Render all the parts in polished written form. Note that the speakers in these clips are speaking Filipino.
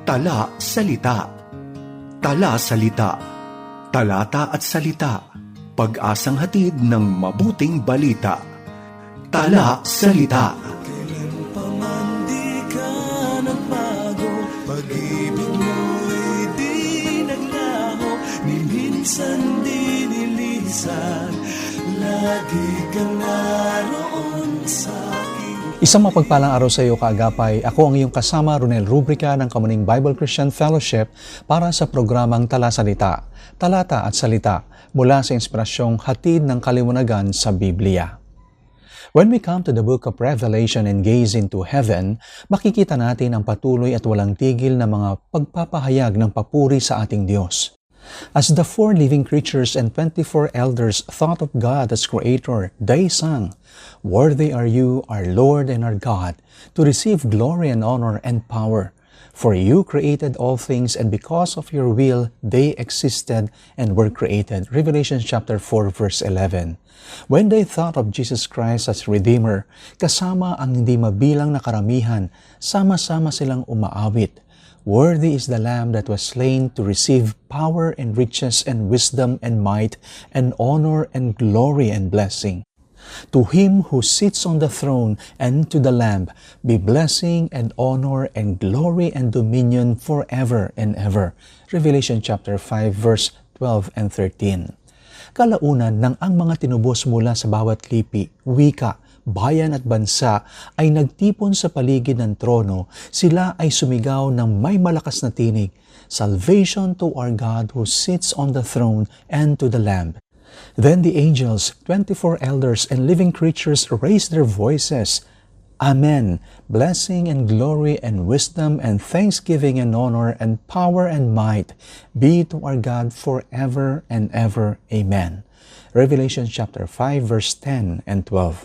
Tala, salita. Tala, salita. Talata at salita. Pag-asang hatid ng mabuting balita. Tala, salita. Kailan pa man di ka nagbago, pag-ibig mo'y di naglaho, ni minsan di nilisan, lagi kang naroon sa akin. Isang mapagpalang araw sa iyo, kaagapay. Ako ang iyong kasama, Ronel Rubrica ng Kamuning Bible Christian Fellowship para sa programang Tala Salita, Talata at Salita mula sa inspirasyong hatid ng kaliwanagan sa Biblia. When we come to the book of Revelation and gaze into heaven, makikita natin ang patuloy at walang tigil na mga pagpapahayag ng papuri sa ating Diyos. As the 4 living creatures and 24 elders thought of God as Creator, they sang, "Worthy are you, our Lord and our God, to receive glory and honor and power. For you created all things, and because of your will, they existed and were created." Revelation chapter 4, verse 11. When they thought of Jesus Christ as Redeemer, kasama ang hindi mabilang na karamihan, sama-sama silang umaawit. Worthy is the Lamb that was slain to receive power and riches and wisdom and might and honor and glory and blessing. To him who sits on the throne and to the Lamb be blessing and honor and glory and dominion forever and ever. Revelation chapter 5 verse 12 and 13. Kalaunan nang ang mga tinubos mula sa bawat lipi, wika, bayan at bansa ay nagtipon sa paligid ng trono, sila ay sumigaw ng may malakas na tinig, "Salvation to our God who sits on the throne and to the Lamb." Then the angels, 24 elders and living creatures raised their voices, "Amen, blessing and glory and wisdom and thanksgiving and honor and power and might be to our God forever and ever. Amen." Revelation chapter 5 verse 10 and 12.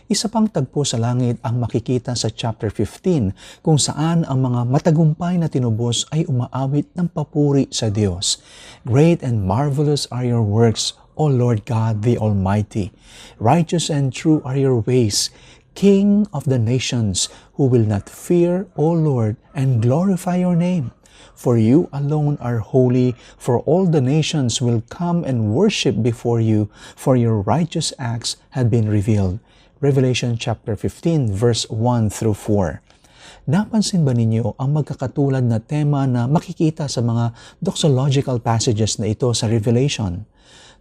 Isa pang tagpo sa langit ang makikita sa chapter 15 kung saan ang mga matagumpay na tinubos ay umaawit ng papuri sa Diyos. "Great and marvelous are your works, O Lord God the Almighty. Righteous and true are your ways, King of the nations, who will not fear, O Lord, and glorify your name. For you alone are holy, for all the nations will come and worship before you, for your righteous acts have been revealed." Revelation chapter 15 verse 1 through 4. Napansin ba ninyo ang magkakatulad na tema na makikita sa mga doxological passages na ito sa Revelation?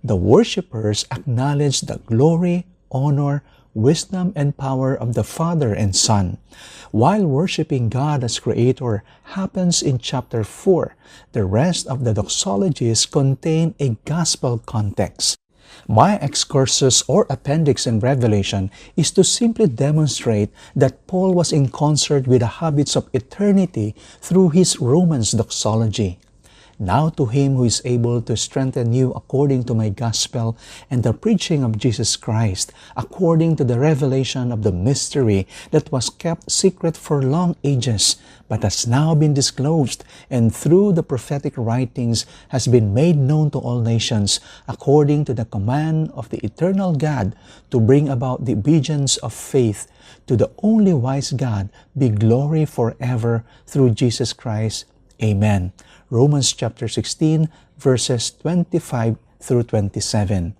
The worshipers acknowledge the glory, honor, wisdom, and power of the Father and Son. While worshiping God as Creator happens in chapter 4, the rest of the doxologies contain a gospel context. My excursus or appendix in Revelation is to simply demonstrate that Paul was in concert with the habits of eternity through his Romans doxology. "Now to him who is able to strengthen you according to my gospel and the preaching of Jesus Christ, according to the revelation of the mystery that was kept secret for long ages, but has now been disclosed, and through the prophetic writings has been made known to all nations, according to the command of the eternal God, to bring about the obedience of faith, to the only wise God be glory forever through Jesus Christ. Amen." Romans chapter 16 verses 25 through 27.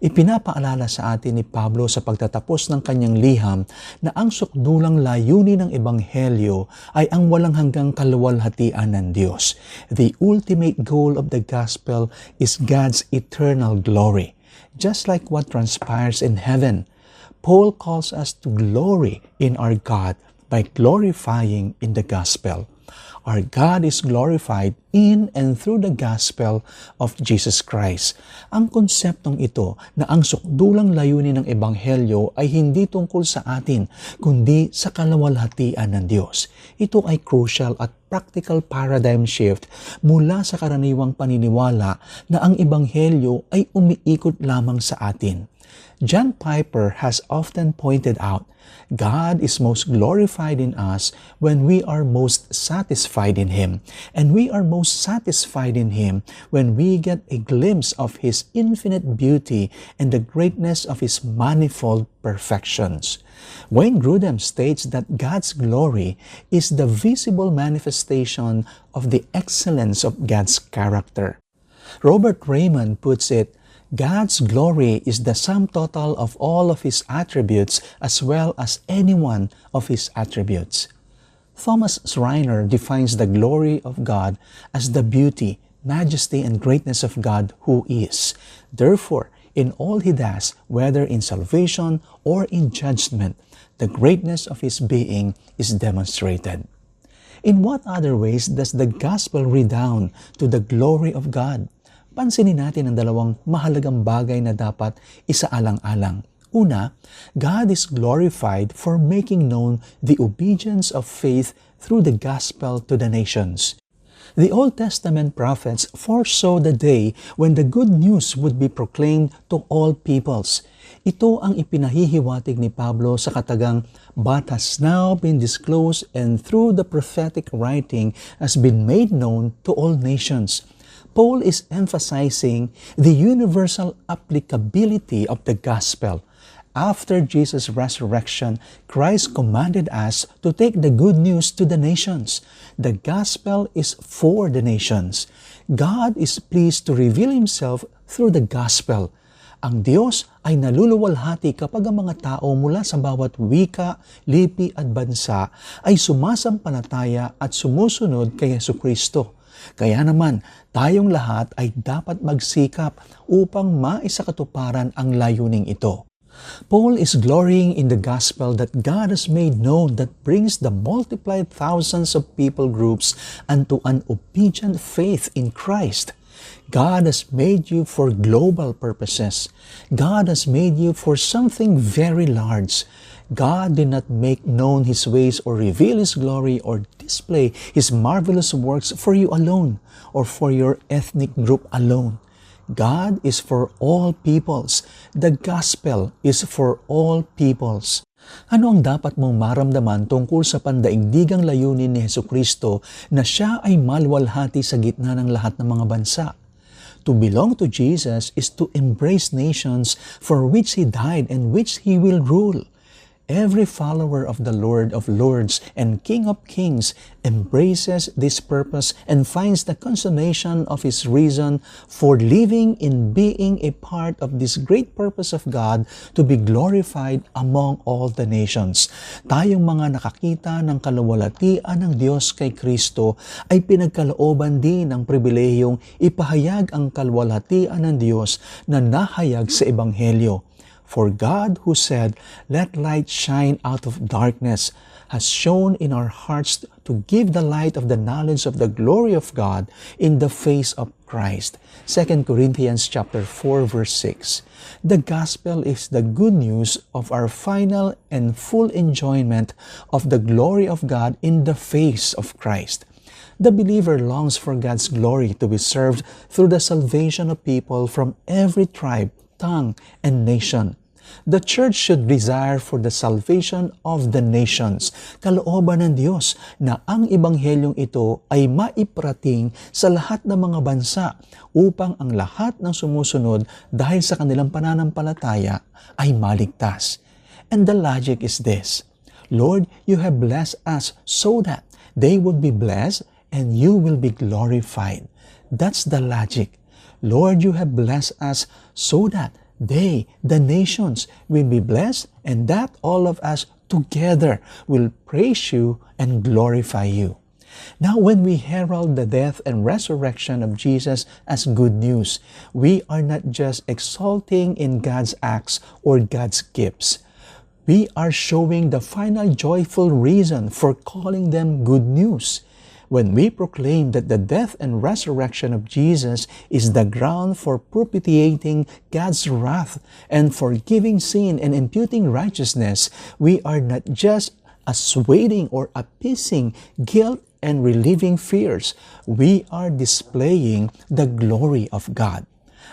Ipinapaalala sa atin ni Pablo sa pagtatapos ng kanyang liham na ang sukdulang layunin ng Ebanghelyo ay ang walang hanggang kaluwalhatian ng Diyos. The ultimate goal of the gospel is God's eternal glory. Just like what transpires in heaven, Paul calls us to glory in our God by glorifying in the gospel. Our God is glorified in and through the gospel of Jesus Christ. Ang konseptong ito na ang sukdulang layunin ng Ebanghelyo ay hindi tungkol sa atin, kundi sa kaluwalhatian ng Diyos. Ito ay crucial at practical paradigm shift mula sa karaniwang paniniwala na ang Ebanghelyo ay umiikot lamang sa atin. John Piper has often pointed out, God is most glorified in us when we are most satisfied in Him, and we are most satisfied in Him when we get a glimpse of His infinite beauty and the greatness of His manifold perfections. Wayne Grudem states that God's glory is the visible manifestation of the excellence of God's character. Robert Raymond puts it, God's glory is the sum total of all of His attributes as well as any one of His attributes. Thomas Schreiner defines the glory of God as the beauty, majesty, and greatness of God who is. Therefore, in all He does, whether in salvation or in judgment, the greatness of His being is demonstrated. In what other ways does the gospel redound to the glory of God? Pansinin natin ang dalawang mahalagang bagay na dapat isaalang-alang. Una, God is glorified for making known the obedience of faith through the gospel to the nations. The Old Testament prophets foresaw the day when the good news would be proclaimed to all peoples. Ito ang ipinahihiwatig ni Pablo sa katagang, "But has now been disclosed and through the prophetic writing has been made known to all nations." Paul is emphasizing the universal applicability of the gospel. After Jesus' resurrection, Christ commanded us to take the good news to the nations. The gospel is for the nations. God is pleased to reveal Himself through the gospel. Ang Diyos ay naluluwalhati kapag ang mga tao mula sa bawat wika, lipi at bansa ay sumasampalataya at sumusunod kay Jesucristo. Kaya naman, tayong lahat ay dapat magsikap upang maisakatuparan ang layuning ito. Paul is glorying in the gospel that God has made known that brings the multiplied thousands of people groups unto an obedient faith in Christ. God has made you for global purposes. God has made you for something very large. God did not make known His ways or reveal His glory or display His marvelous works for you alone or for your ethnic group alone. God is for all peoples. The gospel is for all peoples. Ano ang dapat mong maramdaman tungkol sa pandaigdigang layunin ni Jesucristo na Siya ay maluwalhati sa gitna ng lahat ng mga bansa? To belong to Jesus is to embrace nations for which He died and which He will rule. Every follower of the Lord of Lords and King of Kings embraces this purpose and finds the consummation of his reason for living in being a part of this great purpose of God to be glorified among all the nations. Tayong mga nakakita ng kaluwalhatian ng Diyos kay Kristo ay pinagkalooban din ng pribilehiyong ipahayag ang kaluwalhatian ng Diyos na nahayag sa Ebanghelyo. For God who said, "Let light shine out of darkness," has shone in our hearts to give the light of the knowledge of the glory of God in the face of Christ. 2 Corinthians chapter 4 verse 6. The gospel is the good news of our final and full enjoyment of the glory of God in the face of Christ. The believer longs for God's glory to be served through the salvation of people from every tribe, tongue, and nation. The church should desire for the salvation of the nations. Kalooban ng Diyos na ang ebanghelyong ito ay maiprating sa lahat ng mga bansa upang ang lahat ng sumusunod dahil sa kanilang pananampalataya ay maligtas. And the logic is this: Lord, you have blessed us so that they would be blessed and you will be glorified. That's the logic. Lord, you have blessed us so that they, the nations, will be blessed and that all of us together will praise you and glorify you. Now, when we herald the death and resurrection of Jesus as good news, we are not just exulting in God's acts or God's gifts. We are showing the final joyful reason for calling them good news. When we proclaim that the death and resurrection of Jesus is the ground for propitiating God's wrath and forgiving sin and imputing righteousness, we are not just assuaging or appeasing guilt and relieving fears. We are displaying the glory of God.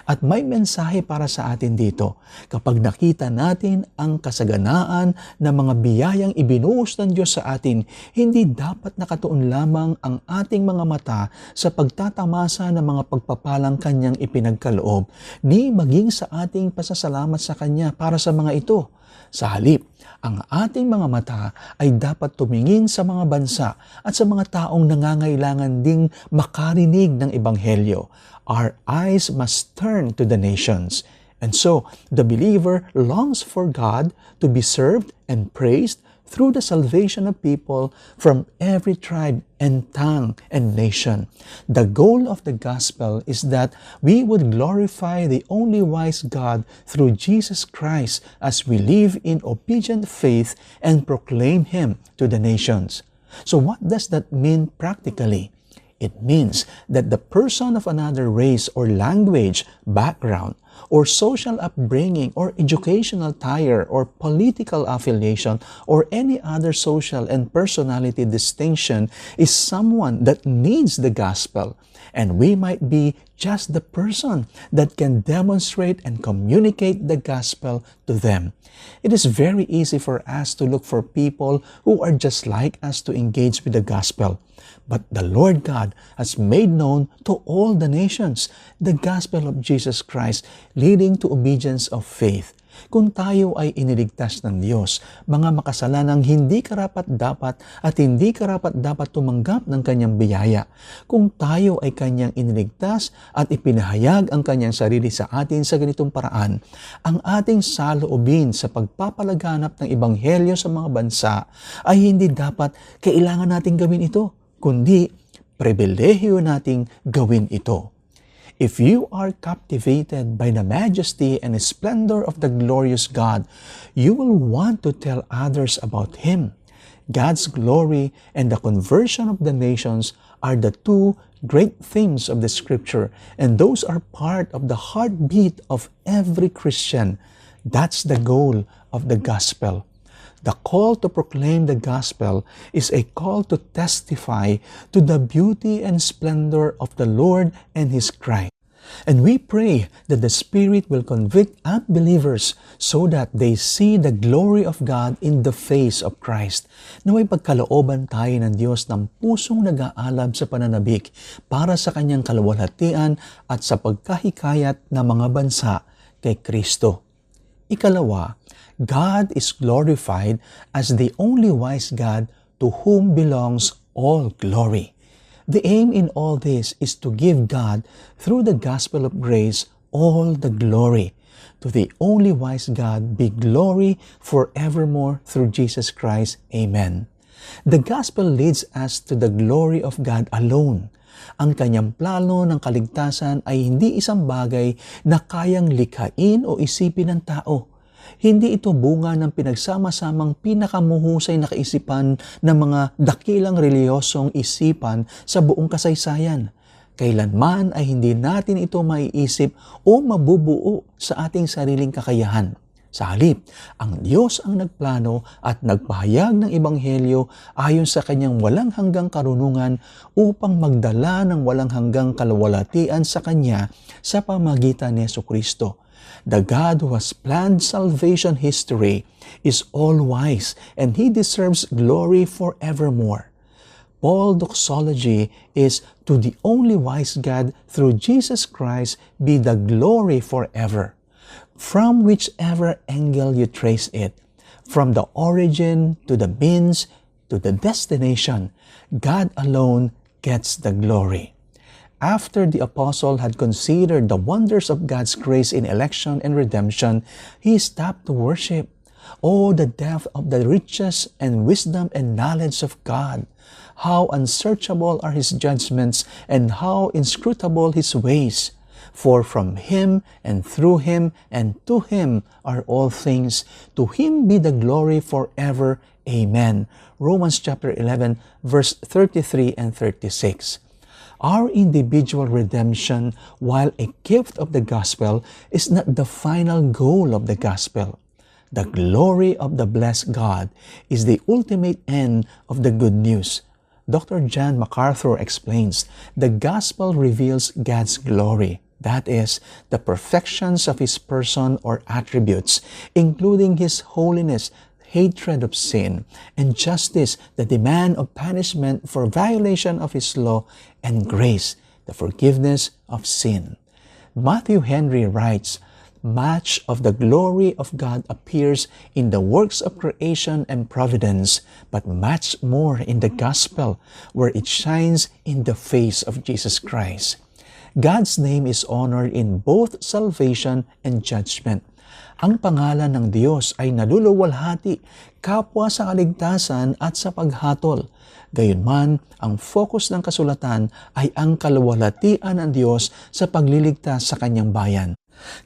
At may mensahe para sa atin dito. Kapag nakita natin ang kasaganaan ng mga biyayang ibinuhos ng Diyos sa atin, hindi dapat nakatuon lamang ang ating mga mata sa pagtatamasa ng mga pagpapalang Kanyang ipinagkaloob, ni maging sa ating pasasalamat sa Kanya para sa mga ito. Sa halip, ang ating mga mata ay dapat tumingin sa mga bansa at sa mga taong nangangailangan ding makarinig ng Ebanghelyo. Our eyes must turn to the nations. And so, the believer longs for God to be served and praised through the salvation of people from every tribe and tongue and nation. The goal of the gospel is that we would glorify the only wise God through Jesus Christ as we live in obedient faith and proclaim Him to the nations. So what does that mean practically? It means that the person of another race or language, background, or social upbringing, or educational tire, or political affiliation, or any other social and personality distinction is someone that needs the gospel. And we might be just the person that can demonstrate and communicate the gospel to them. It is very easy for us to look for people who are just like us to engage with the gospel. But the Lord God has made known to all the nations the gospel of Jesus Christ, leading to obedience of faith. Kung tayo ay iniligtas ng Diyos, mga makasalanang hindi karapat-dapat at hindi karapat-dapat tumanggap ng Kanyang biyaya. Kung tayo ay Kanyang iniligtas at ipinahayag ang Kanyang sarili sa atin sa ganitong paraan, ang ating saloobin sa pagpapalaganap ng Ebanghelyo sa mga bansa ay hindi dapat kailangan nating gawin ito, kundi pribilehiyo nating gawin ito. If you are captivated by the majesty and splendor of the glorious God, you will want to tell others about Him. God's glory and the conversion of the nations are the two great themes of the Scripture, and those are part of the heartbeat of every Christian. That's the goal of the gospel. The call to proclaim the gospel is a call to testify to the beauty and splendor of the Lord and His Christ. And we pray that the Spirit will convict unbelievers so that they see the glory of God in the face of Christ. Naway pagkalooban tayo ng Diyos ng pusong nag-aalab sa pananabik para sa Kanyang kaluwalhatian at sa pagkahikayat ng mga bansa kay Kristo. Ikalawa, God is glorified as the only wise God to whom belongs all glory. The aim in all this is to give God, through the gospel of grace, all the glory. To the only wise God be glory forevermore through Jesus Christ. Amen. The gospel leads us to the glory of God alone. Ang Kanyang plano ng kaligtasan ay hindi isang bagay na kayang likhain o isipin ng tao. Hindi ito bunga ng pinagsama-samang pinakamuhusay na kaisipan ng mga dakilang reliyosong isipan sa buong kasaysayan. Kailanman ay hindi natin ito maiisip o mabubuo sa ating sariling kakayahan. Sa halip, ang Diyos ang nagplano at nagpahayag ng Ebanghelyo ayon sa Kanyang walang hanggang karunungan upang magdala ng walang hanggang kaluwalhatian sa Kanya sa pamamagitan ni Jesucristo. The God who has planned salvation history is all-wise, and He deserves glory forevermore. Paul's doxology is, to the only wise God through Jesus Christ be the glory forever. From whichever angle you trace it, from the origin to the means to the destination, God alone gets the glory. After the apostle had considered the wonders of God's grace in election and redemption, he stopped to worship. Oh, the depth of the riches and wisdom and knowledge of God! How unsearchable are His judgments and how inscrutable His ways! For from Him and through Him and to Him are all things. To Him be the glory forever. Amen. Romans chapter 11, verse 33 and 36. Our individual redemption, while a gift of the gospel, is not the final goal of the gospel. The glory of the blessed God is the ultimate end of the good news. Dr. John MacArthur explains, the gospel reveals God's glory. That is, the perfections of His person or attributes, including His holiness, hatred of sin, and justice, the demand of punishment for violation of His law, and grace, the forgiveness of sin. Matthew Henry writes, much of the glory of God appears in the works of creation and providence, but much more in the gospel, where it shines in the face of Jesus Christ. God's name is honored in both salvation and judgment. Ang pangalan ng Diyos ay naluluwalhati kapwa sa kaligtasan at sa paghatol. Gayunman, ang focus ng kasulatan ay ang kaluwalhatian ng Diyos sa pagliligtas sa kanyang bayan.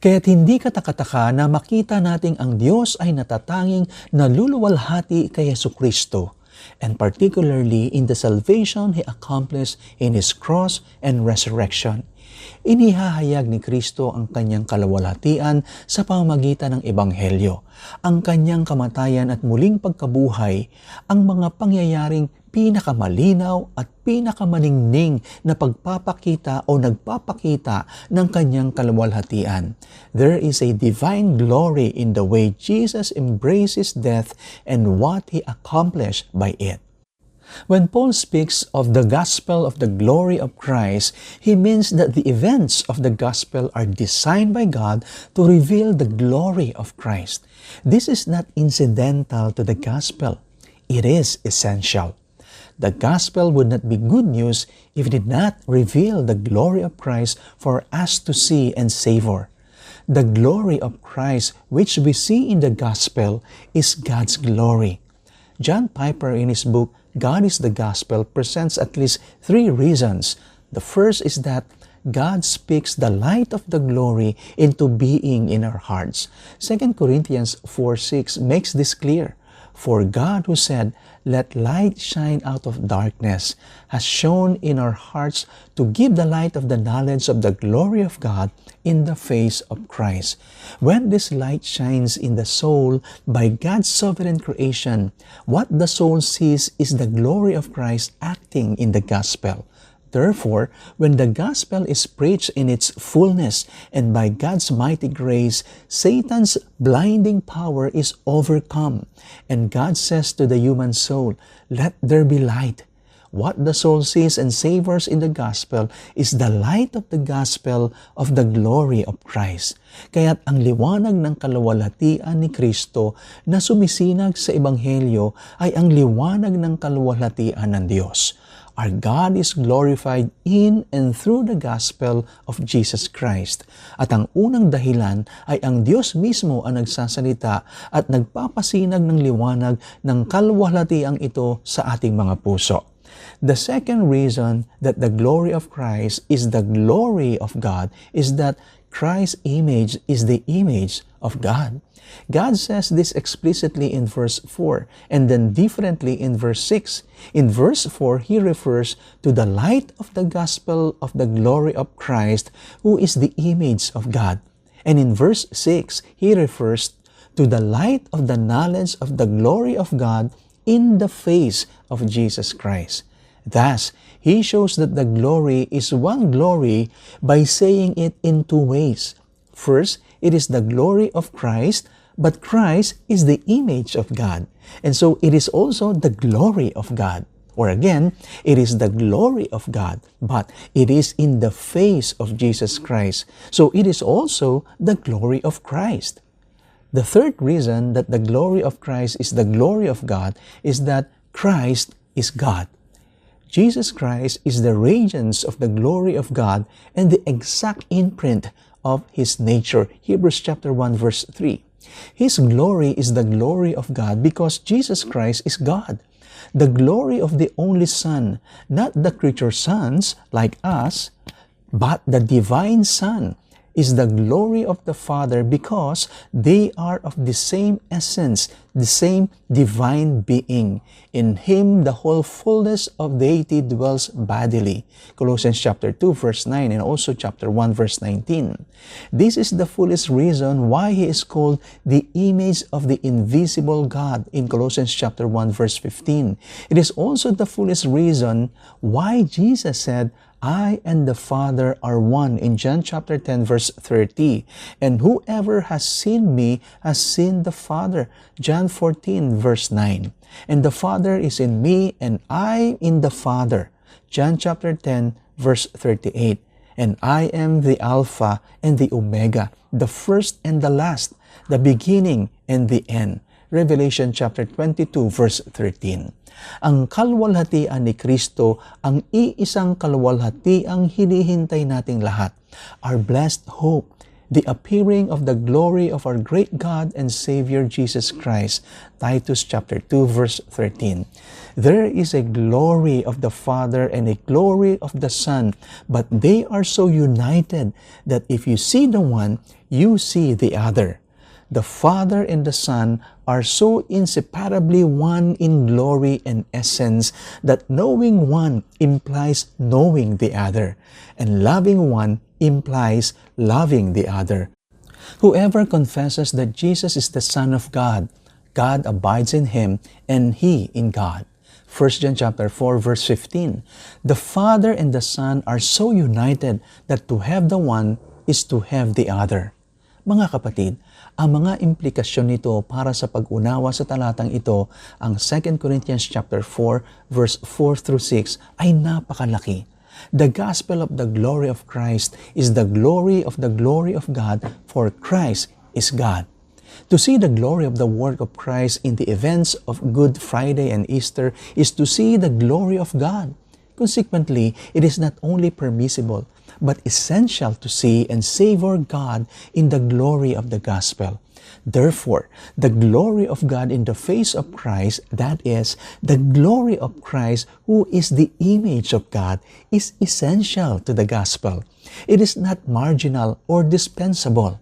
Kaya't hindi katakataka na makita nating ang Diyos ay natatanging naluluwalhati kay Jesucristo, and particularly in the salvation He accomplished in His cross and resurrection. Inihahayag ni Kristo ang kanyang kaluwalhatian sa pamamagitan ng Ebanghelyo, ang kanyang kamatayan at muling pagkabuhay, ang mga pangyayaring pinakamalinaw at pinakamaningning na pagpapakita o nagpapakita ng kanyang kaluwalhatian. There is a divine glory in the way Jesus embraces death and what He accomplished by it. When Paul speaks of the gospel of the glory of Christ, he means that the events of the gospel are designed by God to reveal the glory of Christ. This is not incidental to the gospel. It is essential. The gospel would not be good news if it did not reveal the glory of Christ for us to see and savor. The glory of Christ which we see in the gospel is God's glory. John Piper, in his book, God is the Gospel, presents at least 3 reasons. The first is that God speaks the light of the glory into being in our hearts. 2 Corinthians 4:6 makes this clear. For God, who said, "Let light shine out of darkness," has shone in our hearts to give the light of the knowledge of the glory of God in the face of Christ. When this light shines in the soul by God's sovereign creation, what the soul sees is the glory of Christ acting in the gospel. Therefore, when the gospel is preached in its fullness and by God's mighty grace, Satan's blinding power is overcome. And God says to the human soul, "Let there be light." What the soul sees and savors in the gospel is the light of the gospel of the glory of Christ. Kaya't ang liwanag ng kaluwalhatian ni Kristo na sumisinag sa Ebanghelyo ay ang liwanag ng kaluwalhatian ng Diyos. Our God is glorified in and through the gospel of Jesus Christ. At ang unang dahilan ay ang Diyos mismo ang nagsasalita at nagpapasinag ng liwanag ng kaluwalhatiang ito sa ating mga puso. The second reason that the glory of Christ is the glory of God is that Christ's image is the image of God. God says this explicitly in verse 4 and then differently in verse 6. In verse 4, He refers to the light of the gospel of the glory of Christ, who is the image of God. And in verse 6, He refers to the light of the knowledge of the glory of God in the face of Jesus Christ. Thus, He shows that the glory is one glory by saying it in 2 ways. First, it is the glory of Christ, but Christ is the image of God. And so it is also the glory of God. Or again, it is the glory of God, but it is in the face of Jesus Christ. So it is also the glory of Christ. The third reason that the glory of Christ is the glory of God is that Christ is God. Jesus Christ is the radiance of the glory of God and the exact imprint of His nature. Hebrews chapter 1 verse 3. His glory is the glory of God because Jesus Christ is God. The glory of the only Son, not the creature sons like us, but the divine Son, is the glory of the Father because they are of the same essence, the same divine being. In Him, the whole fullness of deity dwells bodily. Colossians chapter 2 verse 9 and also chapter 1 verse 19. This is the fullest reason why He is called the image of the invisible God in Colossians chapter 1 verse 15. It is also the fullest reason why Jesus said, "I and the Father are one," in John chapter 10 verse 30. And whoever has seen me has seen the Father, John 14 verse 9. And the Father is in me and I in the Father, John chapter 10 verse 38. And I am the Alpha and the Omega, the first and the last, the beginning and the end. Revelation chapter 22 verse 13. Ang kalwalhatian ni Kristo ang iisang kalwalhatiang hinihintay nating lahat. Our blessed hope, the appearing of the glory of our great God and Savior Jesus Christ. Titus chapter 2 verse 13. There is a glory of the Father and a glory of the Son, but they are so united that if you see the one, you see the other. The Father and the Son are so inseparably one in glory and essence that knowing one implies knowing the other, and loving one implies loving the other. Whoever confesses that Jesus is the Son of God, God abides in him and he in God. 1 John chapter 4 verse 15. The Father and the Son are so united that to have the one is to have the other. Mga kapatid, ang mga implikasyon nito para sa pag-unawa sa talatang ito, ang 2 Corinthians chapter 4 verse 4 through 6 ay napakalaki. The gospel of the glory of Christ is the glory of God, for Christ is God. To see the glory of the work of Christ in the events of Good Friday and Easter is to see the glory of God. Consequently, it is not only permissible, but essential to see and savor God in the glory of the gospel. Therefore, the glory of God in the face of Christ, that is, the glory of Christ who is the image of God, is essential to the gospel. It is not marginal or dispensable.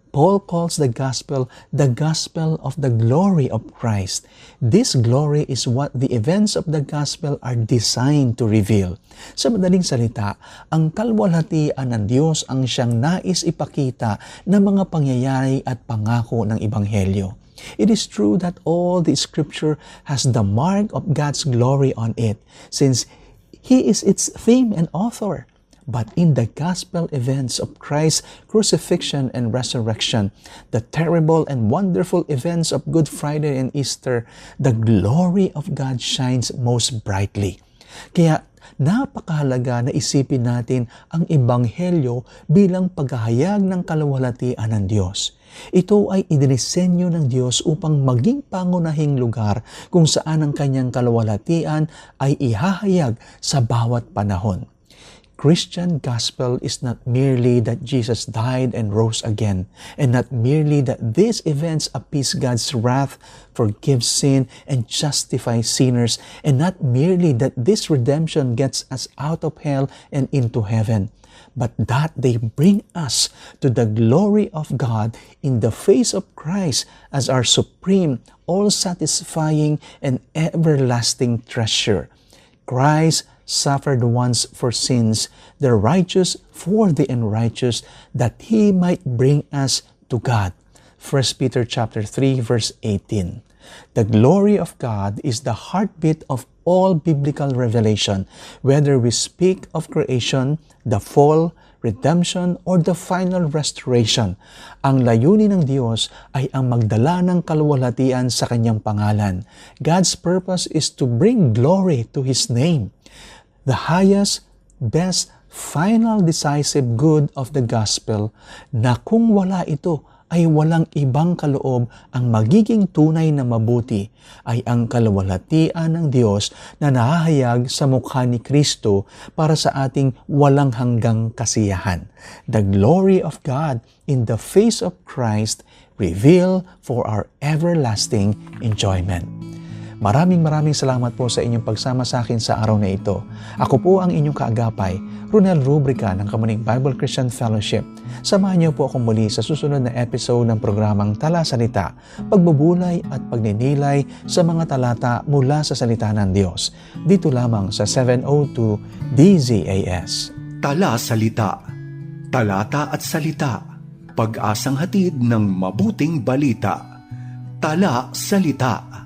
Paul calls the gospel of the glory of Christ. This glory is what the events of the gospel are designed to reveal. Sa madaling salita, ang kalwalhatian ng Diyos ang siyang nais ipakita ng mga pangyayari at pangako ng Ebanghelyo. It is true that all the Scripture has the mark of God's glory on it, since He is its theme and author. But in the gospel events of Christ's crucifixion and resurrection, the terrible and wonderful events of Good Friday and Easter, the glory of God shines most brightly. Kaya napakahalaga na isipin natin ang Ebanghelyo bilang paghahayag ng kalwalhatian ng Diyos. Ito ay idinisenyo ng Diyos upang maging pangunahing lugar kung saan ang kanyang kalwalhatian ay ihahayag sa bawat panahon. Christian gospel is not merely that Jesus died and rose again, and not merely that these events appease God's wrath, forgive sin, and justify sinners, and not merely that this redemption gets us out of hell and into heaven, but that they bring us to the glory of God in the face of Christ as our supreme, all-satisfying, and everlasting treasure. Christ suffered once for sins, the righteous for the unrighteous, that He might bring us to God. 1 Peter chapter 3 verse 18. The glory of God is the heartbeat of all biblical revelation, whether we speak of creation, the fall, redemption, or the final restoration. Ang layunin ng Diyos ay ang magdala ng kalwalhatian sa Kanyang pangalan. God's purpose is to bring glory to His name. The highest, best, final decisive good of the gospel na kung wala ito ay walang ibang kaloob ang magiging tunay na mabuti ay ang kalwalhatian ng Diyos na nahahayag sa mukha ni Kristo para sa ating walang hanggang kasiyahan. The glory of God in the face of Christ revealed for our everlasting enjoyment. Maraming salamat po sa inyong pagsama sa akin sa araw na ito. Ako po ang inyong kaagapay, Ronel Rubrica ng Kamuning Bible Christian Fellowship. Samahan niyo po akong muli sa susunod na episode ng programang Tala Salita, pagbubulay at pagninilay sa mga talata mula sa salita ng Diyos. Dito lamang sa 702 DZAS. Tala Salita, talata at salita, pag-asang hatid ng mabuting balita. Tala Salita.